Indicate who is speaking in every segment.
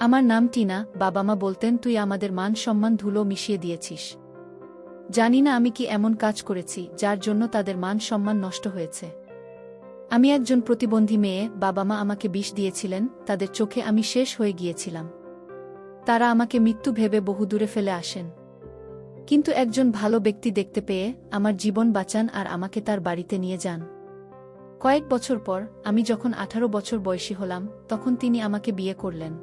Speaker 1: আমার নাম টিনা। বাবা মা বলতেন, তুই আমাদের মান সম্মান ধুলো মিশিয়ে দিয়েছিস। জানি না আমি কি এমন কাজ করেছি যার জন্য তাদের মান সম্মান নষ্ট হয়েছে। আমি একজন প্রতিবন্ধী মেয়ে, বাবা মা আমাকে বিষ দিয়েছিলেন, তাদের চোখে আমি শেষ হয়ে গিয়েছিলাম। তারা আমাকে মৃত্যু ভেবে বহুদূরে ফেলে আসেন। কিন্তু একজন ভালো ব্যক্তি দেখতে পেয়ে আমার জীবন বাঁচান আর আমাকে তার বাড়িতে নিয়ে যান। কয়েক বছর পর আমি যখন 18 বছর বয়সী হলাম, তখন তিনি আমাকে বিয়ে করলেন।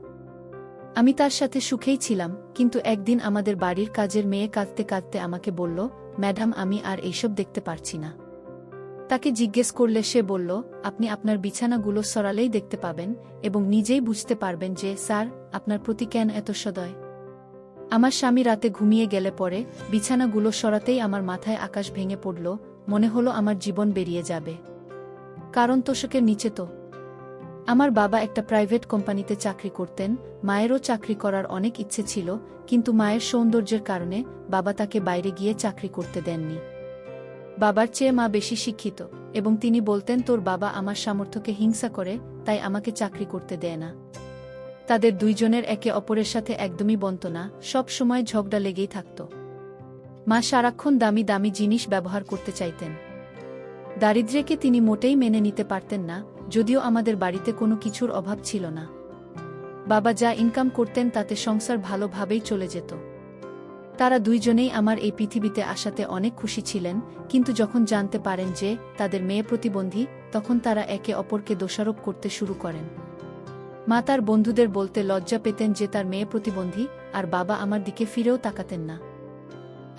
Speaker 1: আমি তার সাথে সুখেই ছিলাম, কিন্তু একদিন আমাদের বাড়ির কাজের মেয়ে কাঁদতে কাঁদতে আমাকে বলল, ম্যাডাম, আমি আর এইসব দেখতে পারছি না। তাকে জিজ্ঞেস করলে সে বলল, আপনি আপনার বিছানাগুলো সরালেই দেখতে পাবেন এবং নিজেই বুঝতে পারবেন যে স্যার, আপনার প্রতি কেন এত সদয়। আমার স্বামী রাতে ঘুমিয়ে গেলে পরে বিছানাগুলো সরাতেই আমার মাথায় আকাশ ভেঙে পড়ল, মনে হলো আমার জীবন বেরিয়ে যাবে। কারণ তোষকের নিচে তো। আমার বাবা একটা প্রাইভেট কোম্পানিতে চাকরি করতেন, মায়েরও চাকরি করার অনেক ইচ্ছে ছিল, কিন্তু মায়ের সৌন্দর্যের কারণে বাবা তাকে বাইরে গিয়ে চাকরি করতে দেননি। বাবার চেয়ে মা বেশি শিক্ষিত, এবং তিনি বলতেন, তোর বাবা আমার সামর্থ্যকে হিংসা করে, তাই আমাকে চাকরি করতে দেয় না। তাদের দুইজনের একে অপরের সাথে একদমই বনত না, সব সময় ঝগড়া লেগেই থাকত। মা সারাক্ষণ দামি দামি জিনিস ব্যবহার করতে চাইতেন। দারিদ্র্যকে তিনি মোটেই মেনে নিতে পারতেন না, যদিও আমাদের বাড়িতে কোনো কিছুর অভাব ছিল না। বাবা যা ইনকাম করতেন তাতে সংসার ভালোভাবেই চলে যেত। তারা দুইজনেই আমার এই পৃথিবীতে আসাতে অনেক খুশি ছিলেন, কিন্তু যখন জানতে পারেন যে তাদের মেয়ে প্রতিবন্ধী, তখন তারা একে অপরকে দোষারোপ করতে শুরু করেন। মা তার বন্ধুদের বলতে লজ্জা পেতেন যে তার মেয়ে প্রতিবন্ধী, আর বাবা আমার দিকে ফিরেও তাকাতেন না।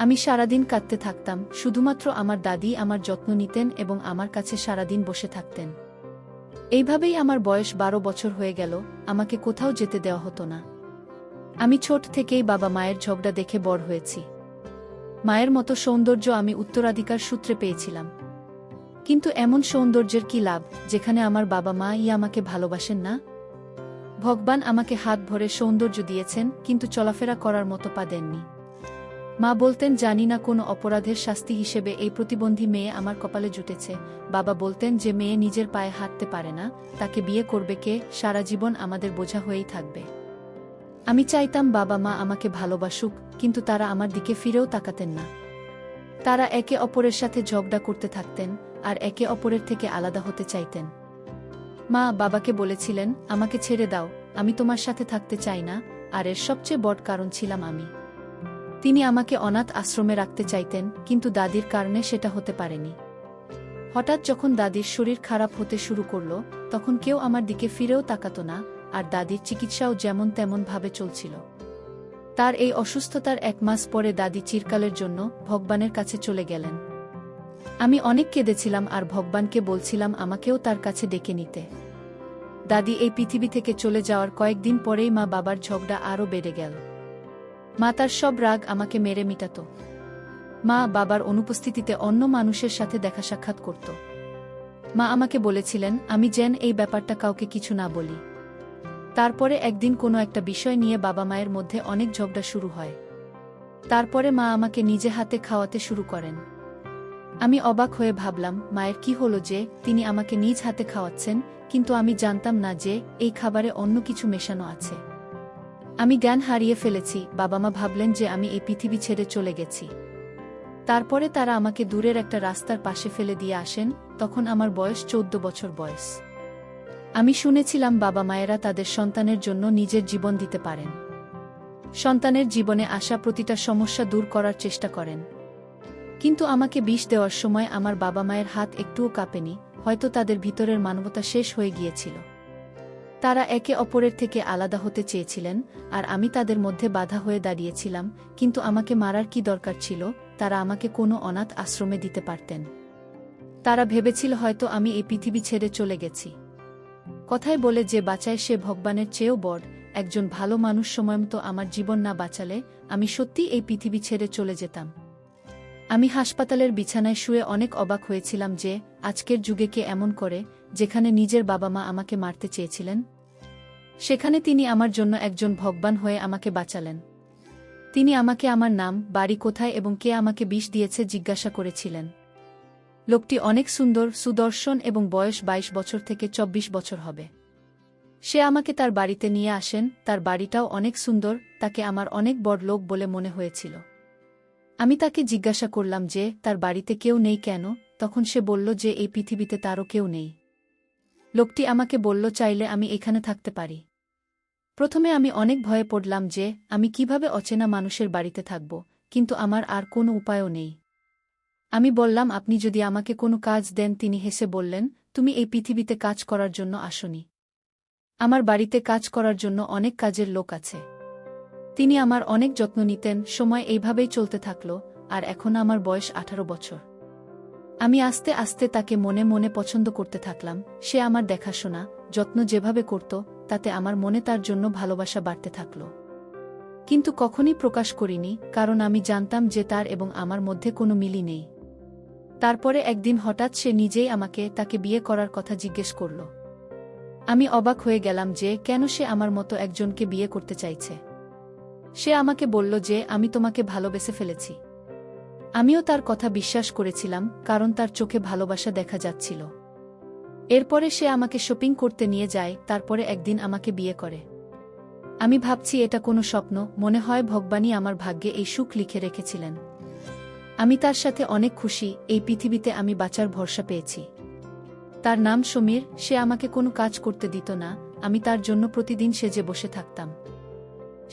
Speaker 1: আমি সারাদিন কাঁদতে থাকতাম, শুধুমাত্র আমার দাদি আমার যত্ন নিতেন এবং আমার কাছে সারাদিন বসে থাকতেন। এইভাবেই আমার বয়স 12 বছর হয়ে গেল, আমাকে কোথাও যেতে দেওয়া হতো না। আমি ছোট থেকেই বাবা মায়ের ঝগড়া দেখে বড় হয়েছি। মায়ের মতো সৌন্দর্য আমি উত্তরাধিকার সূত্রে পেয়েছিলাম। কিন্তু এমন সৌন্দর্যের কি লাভ, যেখানে আমার বাবা মা আমাকে ভালোবাসেন না? ভগবান আমাকে হাত ভরে সৌন্দর্য দিয়েছেন, কিন্তু চলাফেরা করার মতো পা দেননি। মা বলতেন, জানি না কোনো অপরাধের শাস্তি হিসেবে এই প্রতিবন্ধী মেয়ে আমার কপালে জুটেছে। বাবা বলতেন, যে মেয়ে নিজের পায়ে হাঁটতে পারে না, তাকে বিয়ে করবে কে? সারা জীবন আমাদের বোঝা হয়েই থাকবে। আমি চাইতাম বাবা মা আমাকে ভালোবাসুক, কিন্তু তারা আমার দিকে ফিরেও তাকাতেন না। তারা একে অপরের সাথে ঝগড়া করতে থাকতেন, আর একে অপরের থেকে আলাদা হতে চাইতেন। মা বাবাকে বলেছিলেন, আমাকে ছেড়ে দাও, আমি তোমার সাথে থাকতে চাই না, আর এর সবচেয়ে বড় কারণ ছিলাম আমি। তিনি আমাকে অনাথ আশ্রমে রাখতে চাইতেন, কিন্তু দাদির কারণে সেটা হতে পারেনি। হঠাৎ যখন দাদির শরীর খারাপ হতে শুরু করল, তখন কেউ আমার দিকে ফিরেও তাকাতো না, আর দাদির চিকিৎসাও যেমন তেমন ভাবে চলছিল। তার এই অসুস্থতার 1 মাস পরে দাদি চিরকালের জন্য ভগবানের কাছে চলে গেলেন। আমি অনেক কেঁদেছিলাম আর ভগবানকে বলছিলাম আমাকেও তার কাছে ডেকে নিতে। দাদি এই পৃথিবী থেকে চলে যাওয়ার কয়েকদিন পরেই মা বাবার ঝগড়া আরও বেড়ে গেল। মা তার সব রাগ আমাকে মেরে মিটাত। মা বাবার অনুপস্থিতিতে অন্য মানুষের সাথে দেখা সাক্ষাৎ করত। মা আমাকে বলেছিলেন আমি যেন এই ব্যাপারটা কাউকে কিছু না বলি। তারপরে একদিন কোনো একটা বিষয় নিয়ে বাবা মায়ের মধ্যে অনেক ঝগড়া শুরু হয়। তারপরে মা আমাকে নিজে হাতে খাওয়াতে শুরু করেন। আমি অবাক হয়ে ভাবলাম, মায়ের কি হলো যে তিনি আমাকে নিজ হাতে খাওয়াচ্ছেন, কিন্তু আমি জানতাম না যে এই খাবারে অন্য কিছু মেশানো আছে। আমি জ্ঞান হারিয়ে ফেলেছি। বাবা মা ভাবলেন যে আমি এই পৃথিবী ছেড়ে চলে গেছি। তারপরে তারা আমাকে দূরের একটা রাস্তার পাশে ফেলে দিয়ে আসেন, তখন আমার বয়স 14 বছর বয়স। আমি শুনেছিলাম বাবা মায়েরা তাদের সন্তানের জন্য নিজের জীবন দিতে পারেন। সন্তানের জীবনে আসা প্রতিটা সমস্যা দূর করার চেষ্টা করেন। কিন্তু আমাকে বিষ দেওয়ার সময় আমার বাবা মায়ের হাত একটুও কাঁপেনি, হয়তো তাদের ভিতরের মানবতা শেষ হয়ে গিয়েছিল। তারা একে অপরের থেকে আলাদা হতে চেয়েছিলেন, আর আমি তাদের মধ্যে বাধা হয়ে দাঁড়িয়েছিলাম। কিন্তু আমাকে মারার কি দরকার ছিল? তারা আমাকে কোনো অনাথ আশ্রমে দিতে পারতেন। তারা ভেবেছিল হয়তো আমি এই পৃথিবী ছেড়ে চলে গেছি। কথায় বলে যে বাঁচায় সে ভগবানের চেয়েও বড়। একজন ভালো মানুষ সময়মতো আমার জীবন না বাঁচালে আমি সত্যিই এই পৃথিবী ছেড়ে চলে যেতাম। আমি হাসপাতালের বিছানায় শুয়ে অনেক অবাক হয়েছিলাম যে আজকের যুগে কে এমন করে, যেখানে নিজের বাবা মা আমাকে মারতে চেয়েছিলেন, সেখানে তিনি আমার জন্য একজন ভগবান হয়ে আমাকে বাঁচালেন। তিনি আমাকে আমার নাম, বাড়ি কোথায় এবং কে আমাকে বিষ দিয়েছে জিজ্ঞাসা করেছিলেন। লোকটি অনেক সুন্দর, সুদর্শন এবং বয়স 22 বছর থেকে 24 বছর হবে। সে আমাকে তার বাড়িতে নিয়ে আসেন, তার বাড়িটাও অনেক সুন্দর, তাকে আমার অনেক বড় লোক বলে মনে হয়েছিল। আমি তাকে জিজ্ঞাসা করলাম যে তার বাড়িতে কেউ নেই কেন, তখন সে বলল যে এই পৃথিবীতে তারও কেউ নেই। লোকটি আমাকে বলল চাইলে আমি এখানে থাকতে পারি। প্রথমে আমি অনেক ভয়ে পড়লাম যে আমি কিভাবে অচেনা মানুষের বাড়িতে থাকব, কিন্তু আমার আর কোনো উপায়ও নেই। আমি বললাম আপনি যদি আমাকে কোনো কাজ দেন। তিনি হেসে বললেন, তুমি এই পৃথিবীতে কাজ করার জন্য আসনি। আমার বাড়িতে কাজ করার জন্য অনেক কাজের লোক আছে। তিনি আমার অনেক যত্ন নিতেন। সময় এইভাবেই চলতে থাকল, আর এখন আমার বয়স 18 বছর। আমি আস্তে আস্তে তাকে মনে মনে পছন্দ করতে থাকলাম। সে আমার দেখাশোনা, যত্ন যেভাবে করত, তাতে আমার মনে তার জন্য ভালোবাসা বাড়তে থাকল। কিন্তু কখনই প্রকাশ করিনি, কারণ আমি জানতাম যে তার এবং আমার মধ্যে কোনো মিলই নেই। তারপরে একদিন হঠাৎ সে নিজেই আমাকে তাকে বিয়ে করার কথা জিজ্ঞেস করল। আমি অবাক হয়ে গেলাম যে কেন সে আমার মতো একজনকে বিয়ে করতে চাইছে। সে আমাকে বলল যে আমি তোমাকে ভালোবেসে ফেলেছি। আমিও তার কথা বিশ্বাস করেছিলাম, কারণ তার চোখে ভালোবাসা দেখা যাচ্ছিল। এরপরে সে আমাকে শপিং করতে নিয়ে যায়, তারপরে একদিন আমাকে বিয়ে করে। আমি ভাবছি এটা কোনো স্বপ্ন, মনে হয় ভগবানই আমার ভাগ্যে এই সুখ লিখে রেখেছিলেন। আমি তার সাথে অনেক খুশি, এই পৃথিবীতে আমি বাঁচার ভরসা পেয়েছি। তার নাম সমীর। সে আমাকে কোনো কাজ করতে দিত না, আমি তার জন্য প্রতিদিন সেজে বসে থাকতাম।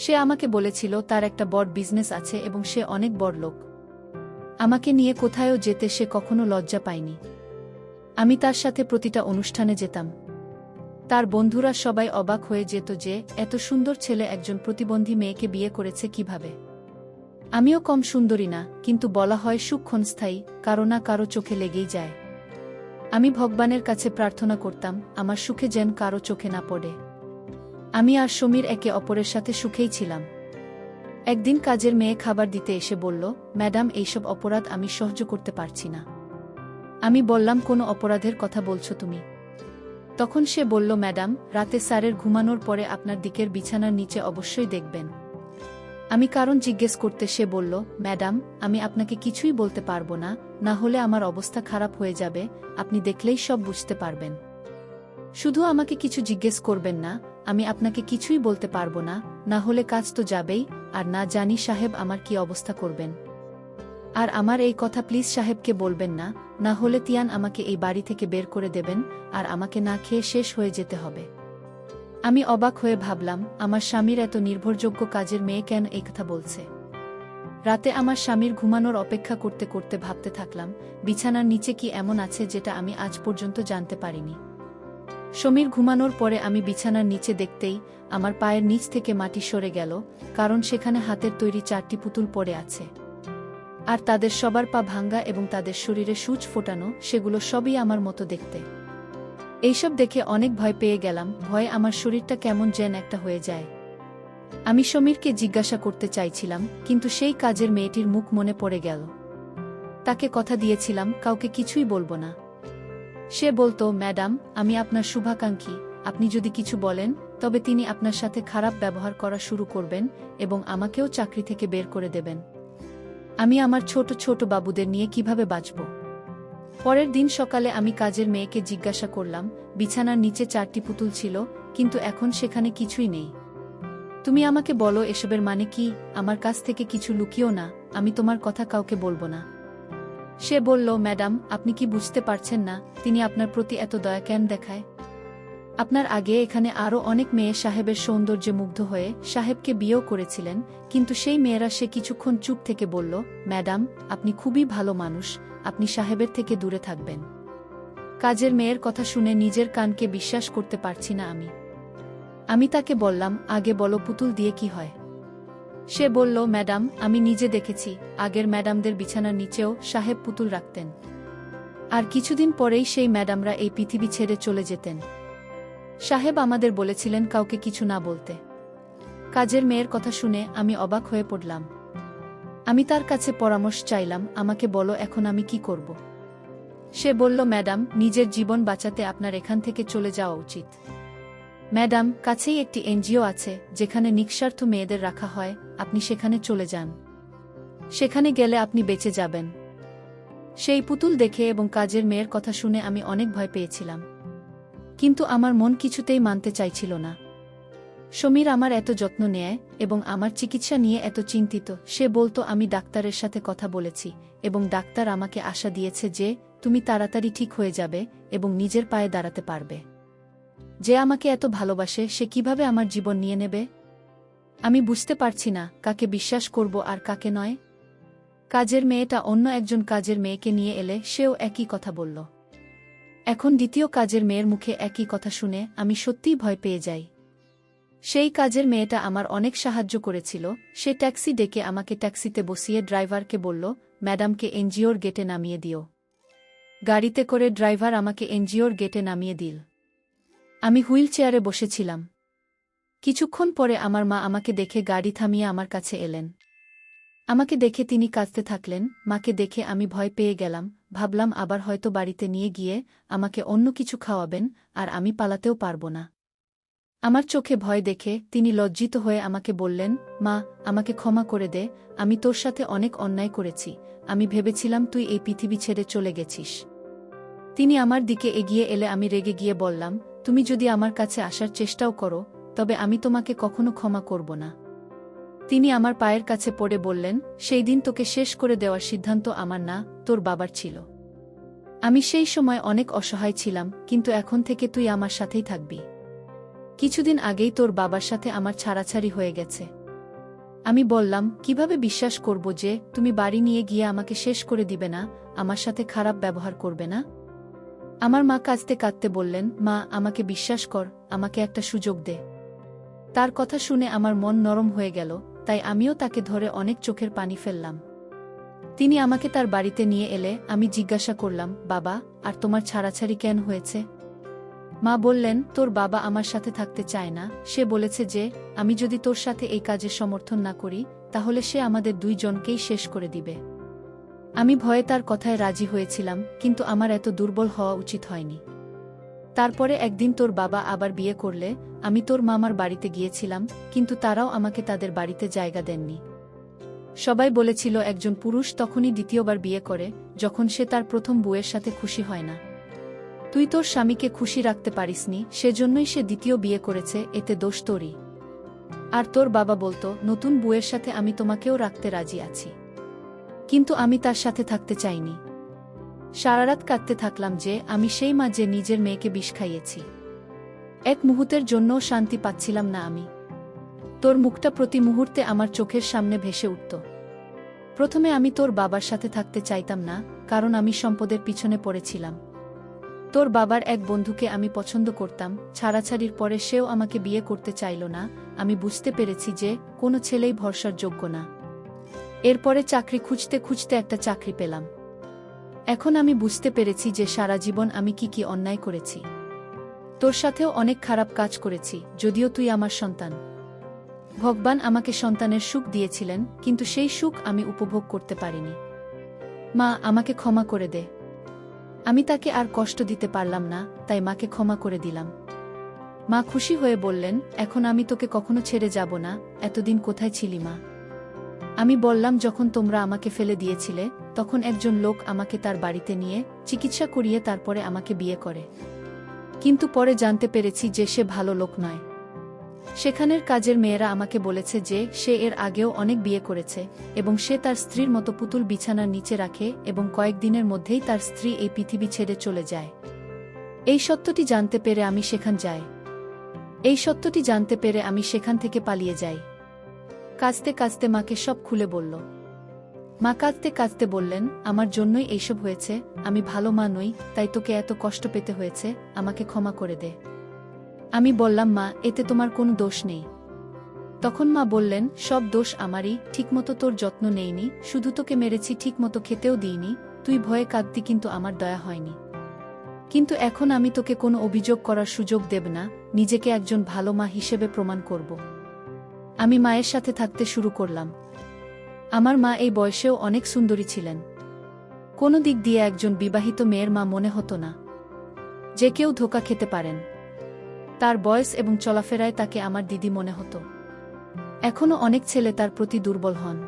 Speaker 1: সে আমাকে বলেছিল তার একটা বড় বিজনেস আছে এবং সে অনেক বড় লোক। আমাকে নিয়ে কোথায়ও যেতে সে কখনো লজ্জা পায়নি। আমি তার সাথে প্রতিটা অনুষ্ঠানে যেতাম। তার বন্ধুরা সবাই অবাক হয়ে যেত যে এত সুন্দর ছেলে একজন প্রতিবন্ধী মেয়েকে বিয়ে করেছে কিভাবে। আমিও কম সুন্দরী না, কিন্তু বলা হয় সুখ ক্ষণস্থায়ী, কারো না কারো চোখে লেগেই যায়। আমি ভগবানের কাছে প্রার্থনা করতাম আমার সুখে যেন কারো চোখে না পড়ে। আমি আর সমীর একে অপরের সাথে সুখেই ছিলাম। একদিন কাজের মেয়ে খাবার দিতে এসে বলল, ম্যাডাম এইসব অপরাধ আমি সহ্য করতে পারছি না। আমি বললাম কোনো অপরাধের কথা বলছো তুমি? তখন সে বলল, ম্যাডাম রাতে স্যারের ঘুমানোর পরে আপনার দিকের বিছানার নিচে অবশ্যই দেখবেন। আমি কারণ জিজ্ঞেস করতে সে বলল, ম্যাডাম আমি আপনাকে কিছুই বলতে পারবো না, না হলে আমার অবস্থা খারাপ হয়ে যাবে, আপনি দেখলেই সব বুঝতে পারবেন। শুধু আমাকে কিছু জিজ্ঞেস করবেন না, আমি আপনাকে কিছুই বলতে পারবো না, না হলে কাজ তো যাবেই, আর না জানি সাহেব আমার কি অবস্থা করবেন। আর আমার এই কথা প্লিজ সাহেবকে বলবেন না, না হলে তিয়ান আমাকে এই বাড়ি থেকে বের করে দেবেন, আর আমাকে না খেয়ে শেষ হয়ে যেতে হবে। আমি অবাক হয়ে ভাবলাম আমার স্বামীর এত নির্ভরযোগ্য কাজের মেয়ে কেন এই কথা বলছে। রাতে আমার স্বামীর ঘুমানোর অপেক্ষা করতে করতে ভাবতে থাকলাম বিছানার নিচে কি এমন আছে যেটা আমি আজ পর্যন্ত জানতে পারিনি। সমীর ঘুমানোর পরে আমি বিছানার নিচে দেখতেই আমার পায়ের নিচ থেকে মাটি সরে গেল, কারণ সেখানে হাতের তৈরি 4টি পুতুল পড়ে আছে। আর তাদের সবার পা ভাঙ্গা এবং তাদের শরীরে সূচ ফোটানো, সেগুলো সবই আমার মতো দেখতে। এইসব দেখে অনেক ভয় পেয়ে গেলাম, ভয়ে আমার শরীরটা কেমন যেন একটা হয়ে যায়। আমি সমীরকে জিজ্ঞাসা করতে চাইছিলাম, কিন্তু সেই কাজের মেয়েটির মুখ মনে পড়ে গেল। তাকে কথা দিয়েছিলাম কাউকে কিছুই বলবো না। সে বলতো, ম্যাডাম আমি আপনার শুভাকাঙ্ক্ষী, আপনি যদি কিছু বলেন তবে তিনি আপনার সাথে খারাপ ব্যবহার করা শুরু করবেন এবং আমাকেও চাকরি থেকে বের করে দেবেন। আমি আমার ছোট ছোট বাবুদের নিয়ে কিভাবে বাঁচব? পরের দিন সকালে আমি কাজের মেয়েকে জিজ্ঞাসা করলাম, বিছানার নিচে 4টি পুতুল ছিল, কিন্তু এখন সেখানে কিছুই নেই। তুমি আমাকে বলো এসবের মানে কি, আমার কাছ থেকে কিছু লুকিও না, আমি তোমার কথা কাউকে বলবো না। সে বলল, ম্যাডাম আপনি কি বুঝতে পারছেন না তিনি আপনার প্রতি এত দয়া কেন দেখায়? আপনার আগে এখানে আরও অনেক মেয়ে সাহেবের সৌন্দর্যে মুগ্ধ হয়ে সাহেবকে বিয়েও করেছিলেন, কিন্তু সেই মেয়েরা সে কিছুক্ষণ চুপ থেকে বলল, ম্যাডাম আপনি খুবই ভালো মানুষ, আপনি সাহেবের থেকে দূরে থাকবেন। কাজের মেয়ের কথা শুনে নিজের কানকে বিশ্বাস করতে পারছি না আমি তাকে বললাম, আগে বলো পুতুল দিয়ে কি হয়? সে বলল, ম্যাডাম আমি নিজে দেখেছি, আগের ম্যাডামদের বিছানার নিচেও সাহেব পুতুল রাখতেন। আর কিছুদিন পরেই সেই ম্যাডামরা এই পৃথিবী ছেড়ে চলে যেতেন। সাহেব আমাদের বলেছিলেন কাউকে কিছু না বলতে। কাজের মেয়ের কথা শুনে আমি অবাক হয়ে পড়লাম। আমি তার কাছে পরামর্শ চাইলাম, আমাকে বলো এখন আমি কি করব? সে বলল, ম্যাডাম নিজের জীবন বাঁচাতে আপনার এখান থেকে চলে যাওয়া উচিত। ম্যাডাম কাছেই একটি এনজিও আছে যেখানে নিঃস্বার্থ মেয়েদের রাখা হয়, আপনি সেখানে চলে যান। সেখানে গেলে আপনি বেঁচে যাবেন। সেই পুতুল দেখে এবং কাজের মেয়ের কথা শুনে আমি অনেক ভয় পেয়েছিলাম। কিন্তু আমার মন কিছুতেই মানতে চাইছিল না। সমীর আমার এত যত্ন নেয় এবং আমার চিকিৎসা নিয়ে এত চিন্তিত। সে বলতো আমি ডাক্তারের সাথে কথা বলেছি এবং ডাক্তার আমাকে আশা দিয়েছে যে তুমি তাড়াতাড়ি ঠিক হয়ে যাবে এবং নিজের পায়ে দাঁড়াতে পারবে। যে আমাকে এত ভালোবাসে সে কিভাবে আমার জীবন নিয়ে নেবে? আমি বুঝতে পারছি না কাকে বিশ্বাস করব আর কাকে নয়। কাজের মেয়েটা অন্য একজন কাজের মেয়েকে নিয়ে এলে সেও একই কথা বলল। এখন দ্বিতীয় কাজের মেয়ের মুখে একই কথা শুনে আমি সত্যিই ভয় পেয়ে যাই। সেই কাজের মেয়েটা আমার অনেক সাহায্য করেছিল। সে ট্যাক্সি ডেকে আমাকে ট্যাক্সিতে বসিয়ে ড্রাইভারকে বলল, ম্যাডামকে এনজিওর গেটে নামিয়ে দিও। গাড়িতে করে ড্রাইভার আমাকে এনজিওর গেটে নামিয়ে দিল। আমি হুইল চেয়ারে বসেছিলাম। কিছুক্ষণ পরে আমার মা আমাকে দেখে গাড়ি থামিয়ে আমার কাছে এলেন। আমাকে দেখে তিনি কাঁদতে থাকলেন। মাকে দেখে আমি ভয় পেয়ে গেলাম। ভাবলাম আবার হয়তো বাড়িতে নিয়ে গিয়ে আমাকে অন্য কিছু খাওয়াবেন আর আমি পালাতেও পারব না। আমার চোখে ভয় দেখে তিনি লজ্জিত হয়ে আমাকে বললেন, মা, আমাকে ক্ষমা করে দে, আমি তোর সাথে অনেক অন্যায় করেছি। আমি ভেবেছিলাম তুই এই পৃথিবী ছেড়ে চলে গেছিস। তিনি আমার দিকে এগিয়ে এলে আমি রেগে গিয়ে বললাম, তুমি যদি আমার কাছে আসার চেষ্টাও করো তবে আমি তোমাকে কখনো ক্ষমা করব না। তিনি আমার পায়ের কাছে পড়ে বললেন, সেই দিন তোকে শেষ করে দেওয়ার সিদ্ধান্ত আমার না, তোর বাবার ছিল। আমি সেই সময় অনেক অসহায় ছিলাম, কিন্তু এখন থেকে তুই আমার সাথেই থাকবি। কিছুদিন আগেই তোর বাবার সাথে আমার ছাড়াছাড়ি হয়ে গেছে। আমি বললাম, কিভাবে বিশ্বাস করব যে তুমি বাড়ি নিয়ে গিয়ে আমাকে শেষ করে দিবে না, আমার সাথে খারাপ ব্যবহার করবে না? আমার মা কাঁদতে কাঁদতে বললেন, মা, আমাকে বিশ্বাস কর, আমাকে একটা সুযোগ দে। তার কথা শুনে আমার মন নরম হয়ে গেল, তাই আমিও তাকে ধরে অনেক চোখের পানি ফেললাম। তিনি আমাকে তার বাড়িতে নিয়ে এলে আমি জিজ্ঞাসা করলাম, বাবা, আর তোমার ছাড়াছাড়ি কেন হয়েছে? মা বললেন, তোর বাবা আমার সাথে থাকতে চায় না। সে বলেছে যে আমি যদি তোর সাথে এই কাজে সমর্থন না করি তাহলে সে আমাদের দুইজনকেই শেষ করে দিবে। আমি ভয়ে তার কথায় রাজি হয়েছিলাম, কিন্তু আমার এত দুর্বল হওয়া উচিত হয়নি। তারপরে একদিন তোর বাবা আবার বিয়ে করলে আমি তোর মামার বাড়িতে গিয়েছিলাম, কিন্তু তারাও আমাকে তাদের বাড়িতে জায়গা দেননি। সবাই বলেছিল একজন পুরুষ তখনই দ্বিতীয়বার বিয়ে করে যখন সে তার প্রথম বউয়ের সাথে খুশি হয় না। তুই তোর স্বামীকে খুশি রাখতে পারিসনি, সেজন্যই সে দ্বিতীয় বিয়ে করেছে, এতে দোষ তোরই। আর তোর বাবা বলতো, নতুন বউয়ের সাথে আমি তোমাকেও রাখতে রাজি আছি, কিন্তু আমি তার সাথে থাকতে চাইনি। সারারাত কাঁদতে থাকলাম যে আমি সেই মা যে নিজের মেয়েকে বিষ খাইয়েছি। এক মুহূর্তের জন্যও শান্তি পাচ্ছিলাম না আমি। তোর মুখটা প্রতি মুহূর্তে আমার চোখের সামনে ভেসে উঠত। প্রথমে আমি তোর বাবার সাথে থাকতে চাইতাম না, কারণ আমি সম্পদের পিছনে পড়েছিলাম। তোর বাবার এক বন্ধুকে আমি পছন্দ করতাম। ছাড়াছাড়ির পরে সেও আমাকে বিয়ে করতে চাইল না। আমি বুঝতে পেরেছি যে কোনো ছেলেই ভরসার যোগ্য না। এরপরে চাকরি খুঁজতে খুঁজতে একটা চাকরি পেলাম। এখন আমি বুঝতে পেরেছি যে সারা জীবন আমি কি অন্যায় করেছি। তোর সাথেও অনেক খারাপ কাজ করেছি, যদিও তুই আমার সন্তান। ভগবান আমাকে সন্তানের সুখ দিয়েছিলেন, কিন্তু সেই সুখ আমি উপভোগ করতে পারিনি। মা, আমাকে ক্ষমা করে দে। আমি তাকে আর কষ্ট দিতে পারলাম না, তাই মাকে ক্ষমা করে দিলাম। মা খুশি হয়ে বললেন, এখন আমি তোকে কখনো ছেড়ে যাব না। এতদিন কোথায় ছিলি মা? আমি বললাম, যখন তোমরা আমাকে ফেলে দিয়েছিলে তখন একজন লোক আমাকে তার বাড়িতে নিয়ে চিকিৎসা করিয়ে তারপরে আমাকে বিয়ে করে। কিন্তু পরে জানতে পেরেছি যে সে ভালো লোক নয়। সেখানের কাজের মেয়েরা আমাকে বলেছে যে সে এর আগেও অনেক বিয়ে করেছে এবং সে তার স্ত্রীর মতো পুতুল বিছানার নিচে রাখে এবং কয়েকদিনের মধ্যেই তার স্ত্রী এই পৃথিবী ছেড়ে চলে যায়। এই সত্যটি জানতে পেরে আমি সেখান থেকে পালিয়ে যাই। কাঁদতে কাঁদতে মাকে সব খুলে বলল। মা কাঁদতে কাঁদতে বললেন, আমার জন্যই এইসব হয়েছে। আমি ভালো মা নই, তাই তোকে এত কষ্ট পেতে হয়েছে। আমাকে ক্ষমা করে দে। আমি বললাম, মা, এতে তোমার কোনো দোষ নেই। তখন মা বললেন, সব দোষ আমারই। ঠিকমতো তোর যত্ন নেইনি, শুধু তোকে মেরেছি, ঠিকমতো খেতেও দিইনি। তুই ভয়ে কাঁদতি, কিন্তু আমার দয়া হয়নি। কিন্তু এখন আমি তোকে কোনো অভিযোগ করার সুযোগ দেব না। নিজেকে একজন ভালো মা হিসেবে প্রমাণ করব। আমি মায়ের সাথে থাকতে শুরু করলাম। আমার মা এই বয়সেও অনেক সুন্দরী ছিলেন। কোনো দিক দিয়ে একজন বিবাহিত মেয়ের মা মনে হতো না। যে কেউ ধোঁকা খেতে পারেন। তার বয়স এবং চলাফেরায় তাকে আমার দিদি মনে হতো। এখনও অনেক ছেলে তার প্রতি দুর্বল হন।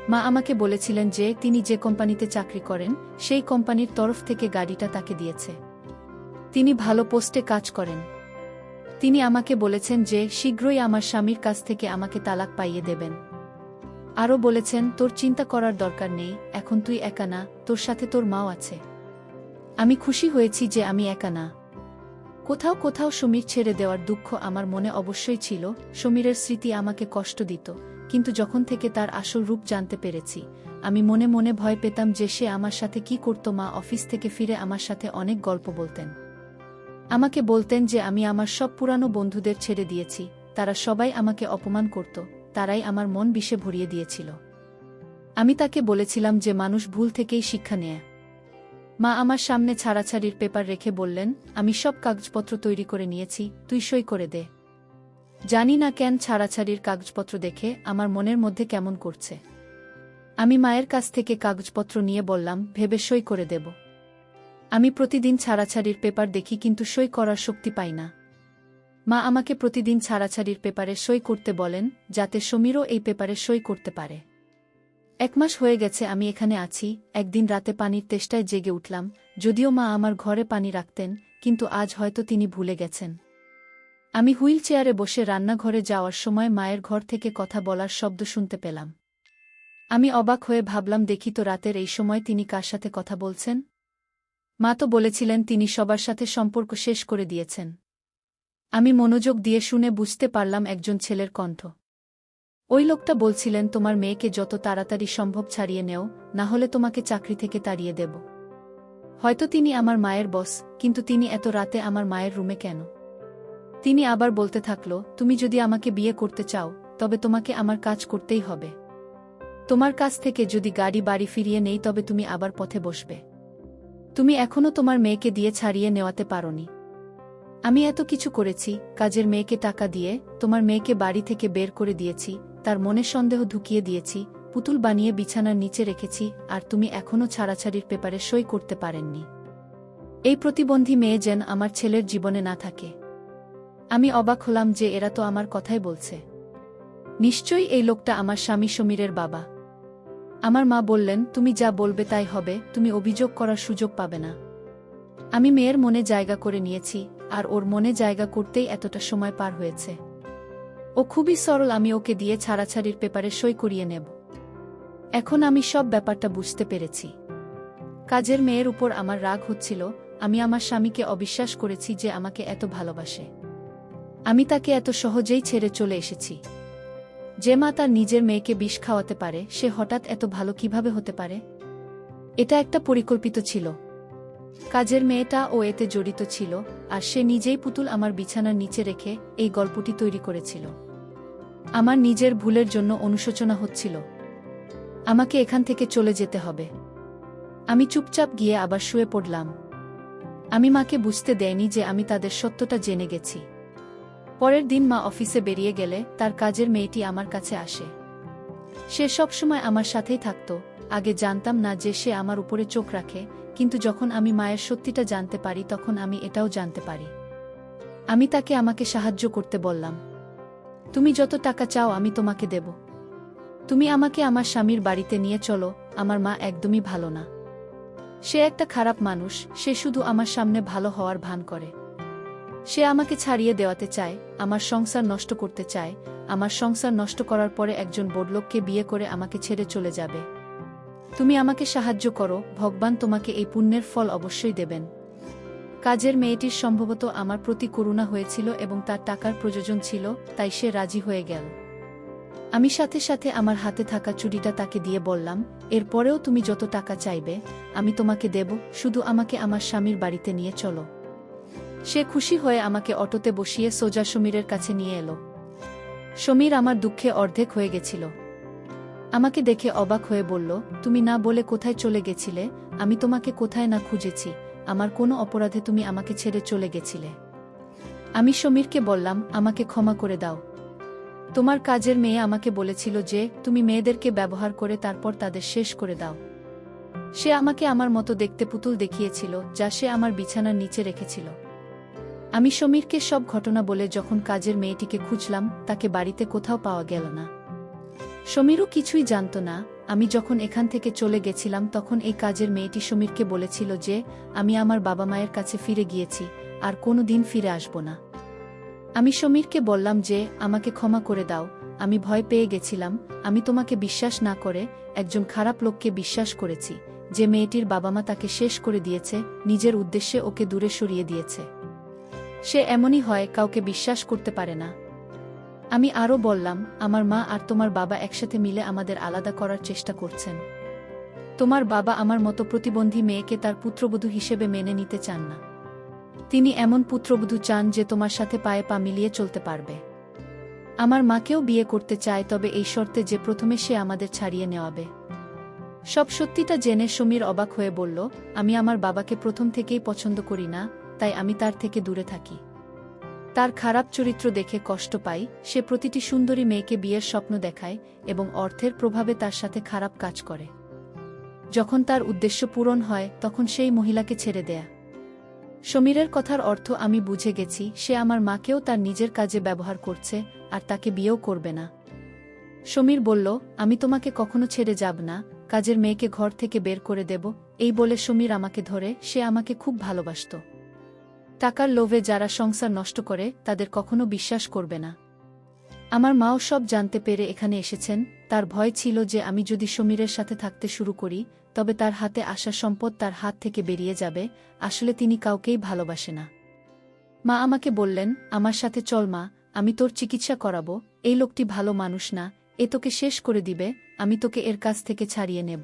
Speaker 1: মা আমাকে বলেছিলেন যে তিনি যে কোম্পানিতে চাকরি করেন সেই কোম্পানির তরফ থেকে গাড়িটা তাকে দিয়েছে। তিনি ভালো পোস্টে কাজ করেন। তিনি আমাকে বলেছেন যে শীঘ্রই আমার স্বামীর কাছ থেকে আমাকে তালাক পাইয়ে দেবেন। আরও বলেছেন, তোর চিন্তা করার দরকার নেই, এখন তুই একা না, তোর সাথে তোর মাও আছে। আমি খুশি হয়েছি যে আমি একা না। কোথাও কোথাও সমীর ছেড়ে দেওয়ার দুঃখ আমার মনে অবশ্যই ছিল। সমীরের স্মৃতি আমাকে কষ্ট দিত, কিন্তু যখন থেকে তার আসল রূপ জানতে পেরেছি, আমি মনে মনে ভয় পেতাম যে সে আমার সাথে কি করত। মা অফিস থেকে ফিরে আমার সাথে অনেক গল্প বলতেন। আমাকে বলতেন যে আমি আমার সব পুরানো বন্ধুদের ছেড়ে দিয়েছি, তারা সবাই আমাকে অপমান করত, তারাই আমার মন বিষে ভরিয়ে দিয়েছিল। আমি তাকে বলেছিলাম যে মানুষ ভুল থেকেই শিক্ষা নেয়। মা আমার সামনে ছাড়াছাড়ির পেপার রেখে বললেন, আমি সব কাগজপত্র তৈরি করে নিয়েছি, তুই সই করে দে। জানি না কেন ছাড়াছাড়ির কাগজপত্র দেখে আমার মনের মধ্যে কেমন করছে। আমি মায়ের কাছ থেকে কাগজপত্র নিয়ে বললাম, ভেবে সই করে দেব। আমি প্রতিদিন ছাড়াছাড়ির পেপার দেখি, কিন্তু সই করার শক্তি পাই না। মা আমাকে প্রতিদিন ছাড়াছাড়ির পেপারে সই করতে বলেন, যাতে সমীরও এই পেপারে সই করতে পারে। 1 মাস হয়ে গেছে আমি এখানে আছি। একদিন রাতে পানির তেষ্টায় জেগে উঠলাম, যদিও মা আমার ঘরে পানি রাখতেন, কিন্তু আজ হয়তো তিনি ভুলে গেছেন। আমি হুইল চেয়ারে বসে রান্নাঘরে যাওয়ার সময় মায়ের ঘর থেকে কথা বলার শব্দ শুনতে পেলাম। আমি অবাক হয়ে ভাবলাম, দেখি তো রাতের এই সময় তিনি কার সাথে কথা বলছেন। মা তো বলেছিলেন তিনি সবার সাথে সম্পর্ক শেষ করে দিয়েছেন। আমি মনোযোগ দিয়ে শুনে বুঝতে পারলাম একজন ছেলের কণ্ঠ। ওই লোকটা বলছিলেন, তোমার মেয়েকে যত তাড়াতাড়ি সম্ভব ছাড়িয়ে নেও, না হলে তোমাকে চাকরি থেকে তাড়িয়ে দেব। হয়তো তিনি আমার মায়ের বস, কিন্তু তিনি এত রাতে আমার মায়ের রুমে কেন? তিনি আবার বলতে থাকল, তুমি যদি আমাকে বিয়ে করতে চাও, তবে তোমাকে আমার কাজ করতেই হবে। তোমার কাছ থেকে যদি গাড়ি বাড়ি ফিরিয়ে নেই, তবে তুমি আবার পথে বসবে। তুমি এখনো তোমার মেয়েকে দিয়ে ছাড়িয়ে নেওয়াতে পারোনি। আমি এত কিছু করেছি, কাজের মেয়েকে টাকা দিয়ে তোমার মেয়েকে বাড়ি থেকে বের করে দিয়েছি, তার মনে সন্দেহ ঢুকিয়ে দিয়েছি, পুতুল বানিয়ে বিছানার নিচে রেখেছি, আর তুমি এখনো ছাড়াছাড়ির পেপারে সই করতে পারেননি। এই প্রতিবন্ধী মেয়ে যেন আমার ছেলের জীবনে না থাকে। আমি অবাক হলাম যে এরা তো আমার কথাই বলছে। নিশ্চয়ই এই লোকটা আমার স্বামী সমীরের বাবা। আমার মা বললেন, তুমি যা বলবে তাই হবে, তুমি অভিযোগ করার সুযোগ পাবে না। আমি মেয়ের মনে জায়গা করে নিয়েছি, আর ওর মনে জায়গা করতেই এতটা সময় পার হয়েছে। ও খুবই সরল, আমি ওকে দিয়ে ছাড়াছাড়ির পেপারে সই করিয়ে নেব। এখন আমি সব ব্যাপারটা বুঝতে পেরেছি। কাজের মেয়ের উপর আমার রাগ হচ্ছিল। আমি আমার স্বামীকে অবিশ্বাস করেছি যে আমাকে এত ভালোবাসে। আমি তাকে এত সহজেই ছেড়ে চলে এসেছি। যে মা তার নিজের মেয়েকে বিষ খাওয়াতে পারে, সে হঠাৎ এত ভালো কিভাবে হতে পারে? এটা একটা পরিকল্পিত ছিল। কাজের মেয়েটা ও এতে জড়িত ছিল, আর সে নিজেই পুতুল আমার বিছানার নিচে রেখে এই গল্পটি তৈরি করেছিল। আমার নিজের ভুলের জন্য অনুশোচনা হচ্ছিল। আমাকে এখান থেকে চলে যেতে হবে। আমি চুপচাপ গিয়ে আবার শুয়ে পড়লাম। আমি মাকে বুঝতে দেয়নি যে আমি তাদের সত্যটা জেনে গেছি। পরের দিন মা অফিসে বেরিয়ে গেলে তার কাজের মেয়েটি আমার কাছে আসে। সে সবসময় আমার সাথেই থাকত। আগে জানতাম না যে সে আমার উপরে চোখ রাখে, কিন্তু যখন আমি মায়ের সত্যিটা জানতে পারি, তখন আমি এটাও জানতে পারি। আমি তাকে আমাকে সাহায্য করতে বললাম। তুমি যত টাকা চাও আমি তোমাকে দেব। তুমি আমাকে আমার স্বামীর বাড়িতে নিয়ে চলো। আমার মা একদমই ভালো না। সে একটা খারাপ মানুষ, সে শুধু আমার সামনে ভালো হওয়ার ভান করে। সে আমাকে ছাড়িয়ে দেওয়াতে চায়, আমার সংসার নষ্ট করতে চায়। আমার সংসার নষ্ট করার পরে একজন বড়লোককে বিয়ে করে আমাকে ছেড়ে চলে যাবে। তুমি আমাকে সাহায্য করো, ভগবান তোমাকে এই পুণ্যের ফল অবশ্যই দেবেন। কাজের মেয়েটির সম্ভবত আমার প্রতি করুণা হয়েছিল এবং তার টাকার প্রয়োজন ছিল, তাই সে রাজি হয়ে গেল। আমি সাথে সাথে আমার হাতে থাকা চুড়িটা তাকে দিয়ে বললাম, এরপরেও তুমি যত টাকা চাইবে আমি তোমাকে দেব, শুধু আমাকে আমার স্বামীর বাড়িতে নিয়ে চলো। সে খুশি হয়ে আমাকে অটোতে বসিয়ে সোজা সমীরের কাছে নিয়ে এলো। সমীর আমার দুঃখে অর্ধেক হয়ে গেছিল। আমাকে দেখে অবাক হয়ে বলল, তুমি না বলে কোথায় চলে গেছিলে? আমি তোমাকে কোথায় না খুঁজেছি। আমার কোনো অপরাধে তুমি আমাকে ছেড়ে চলে গেছিলে। আমি সমীরকে বললাম, আমাকে ক্ষমা করে দাও। তোমার কাজের মেয়ে আমাকে বলেছিল যে তুমি মেয়েদেরকে ব্যবহার করে তারপর তাদের শেষ করে দাও। সে আমাকে আমার মতো দেখতে পুতুল দেখিয়েছিল, যা সে আমার বিছানার নিচে রেখেছিল। আমি সমীরকে সব ঘটনা বলে যখন কাজের মেয়েটিকে খুঁজলাম, তাকে বাড়িতে কোথাও পাওয়া গেল না। সমীরও কিছুই জানত না। আমি যখন এখান থেকে চলে গেছিলাম, তখন এই কাজের মেয়েটি সমীরকে বলেছিল যে আমি আমার বাবা মায়ের কাছে ফিরে গিয়েছি, আর কোনো দিন ফিরে আসব না। আমি সমীরকে বললাম যে আমাকে ক্ষমা করে দাও, আমি ভয় পেয়ে গেছিলাম, আমি তোমাকে বিশ্বাস না করে একজন খারাপ লোককে বিশ্বাস করেছি, যে মেয়েটির বাবা মা তাকে শেষ করে দিয়েছে, নিজের উদ্দেশ্যে ওকে দূরে সরিয়ে দিয়েছে। সে এমনই হয়, কাউকে বিশ্বাস করতে পারে না। আমি আরও বললাম, আমার মা আর তোমার বাবা একসাথে মিলে আমাদের আলাদা করার চেষ্টা করছেন। তোমার বাবা আমার মতো প্রতিবন্ধী মেয়েকে তার পুত্রবধূ হিসেবে মেনে নিতে চান না। তিনি এমন পুত্রবধূ চান যে তোমার সাথে পায়ে পা মিলিয়ে চলতে পারবে। আমার মাকেও বিয়ে করতে চায়, তবে এই শর্তে যে প্রথমে সে আমাদের ছাড়িয়ে নেওয়াবে। সব সত্যিটা জেনে সমীর অবাক হয়ে বলল, আমি আমার বাবাকে প্রথম থেকেই পছন্দ করি না, তাই আমি তার থেকে দূরে থাকি। তার খারাপ চরিত্র দেখে কষ্ট পাই, সে প্রতিটি সুন্দরী মেয়েকে বিয়ের স্বপ্ন দেখায় এবং অর্থের প্রভাবে তার সাথে খারাপ কাজ করে। যখন তার উদ্দেশ্য পূরণ হয় তখন সেই মহিলাকে ছেড়ে দেয়া। সমীরের কথার অর্থ আমি বুঝে গেছি, সে আমার মাকেও তার নিজের কাজে ব্যবহার করছে আর তাকে বিয়েও করবে না। সমীর বলল, আমি তোমাকে কখনো ছেড়ে যাব না, কাজের মেয়েকে ঘর থেকে বের করে দেব। এই বলে সমীর আমাকে ধরে, সে আমাকে খুব ভালোবাসত। টাকার লোভে যারা সংসার নষ্ট করে তাদের কখনো বিশ্বাস করবে না। আমার মাও সব জানতে পেরে এখানে এসেছেন, তার ভয় ছিল যে আমি যদি সমীরের সাথে থাকতে শুরু করি তবে তার হাতে আসা সম্পদ তার হাত থেকে বেরিয়ে যাবে। আসলে তিনি কাউকেই ভালোবাসে না। মা আমাকে বললেন, আমার সাথে চল মা, আমি তোর চিকিৎসা করাবো, এই লোকটি ভালো মানুষ না, এ তোকে শেষ করে দিবে, আমি তোকে এর কাছ থেকে ছাড়িয়ে নেব।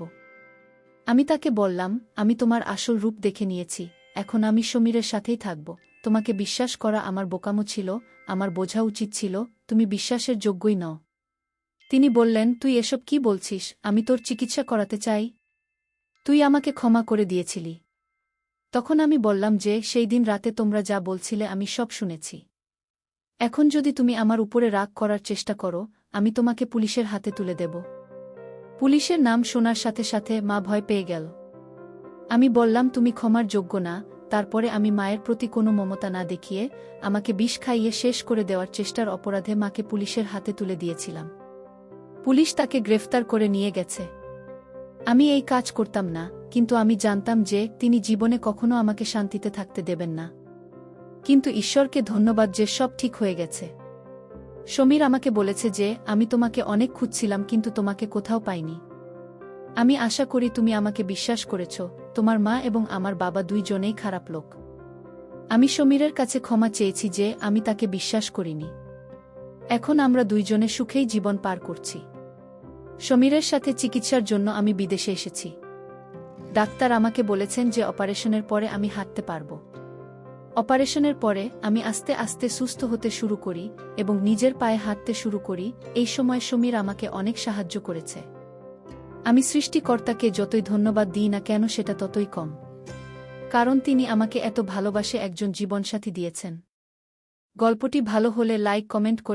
Speaker 1: আমি তাকে বললাম, আমি তোমার আসল রূপ দেখে নিয়েছি, এখন আমি সমীরের সাথেই থাকব। তোমাকে বিশ্বাস করা আমার বোকামো ছিল, আমার বোঝা উচিত ছিল তুমি বিশ্বাসের যোগ্যই নও। তিনি বললেন, তুই এসব কি বলছিস? আমি তোর চিকিৎসা করাতে চাই। তুই আমাকে ক্ষমা করে দিয়েছিলি। তখন আমি বললাম যে সেই দিন রাতে তোমরা যা বলছিলে আমি সব শুনেছি। এখন যদি তুমি আমার উপরে রাগ করার চেষ্টা করো, আমি তোমাকে পুলিশের হাতে তুলে দেব। পুলিশের নাম শোনার সাথে সাথে মা ভয় পেয়ে গেল। আমি বললাম, তুমি ক্ষমার যোগ্য না। তারপরে আমি মায়ের প্রতি কোনো মমতা না দেখিয়ে আমাকে বিষ খাইয়ে শেষ করে দেওয়ার চেষ্টার অপরাধে মাকে পুলিশের হাতে তুলে দিয়েছিলাম। পুলিশ তাকে গ্রেফতার করে নিয়ে গেছে। আমি এই কাজ করতাম না, কিন্তু আমি জানতাম যে তিনি জীবনে কখনো আমাকে শান্তিতে থাকতে দেবেন না। কিন্তু ঈশ্বরকে ধন্যবাদ যে সব ঠিক হয়ে গেছে। সমীর আমাকে বলেছে যে আমি তোমাকে অনেক খুঁজছিলাম কিন্তু তোমাকে কোথাও পাইনি। আমি আশা করি তুমি আমাকে বিশ্বাস করেছ। তোমার মা এবং আমার বাবা দুইজনেই খারাপ লোক। আমি সমীরের কাছে ক্ষমা চেয়েছি যে আমি তাকে বিশ্বাস করিনি। এখন আমরা দুইজনে সুখেই জীবন পার করছি। সমীরের সাথে চিকিৎসার জন্য আমি বিদেশে এসেছি। ডাক্তার আমাকে বলেছেন যে অপারেশনের পরে আমি হাঁটতে পারব। অপারেশনের পরে আমি আস্তে আস্তে সুস্থ হতে শুরু করি এবং নিজের পায়ে হাঁটতে শুরু করি। এই সময় সমীর আমাকে অনেক সাহায্য করেছে। আমি সৃষ্টিকর্তাকে যতই ধন্যবাদ দিই না কেন সেটা ততই কম, কারণ তিনি আমাকে এত ভালোবাসে একজন জীবনসাথী দিয়েছেন। গল্পটি ভালো হলে লাইক কমেন্ট করে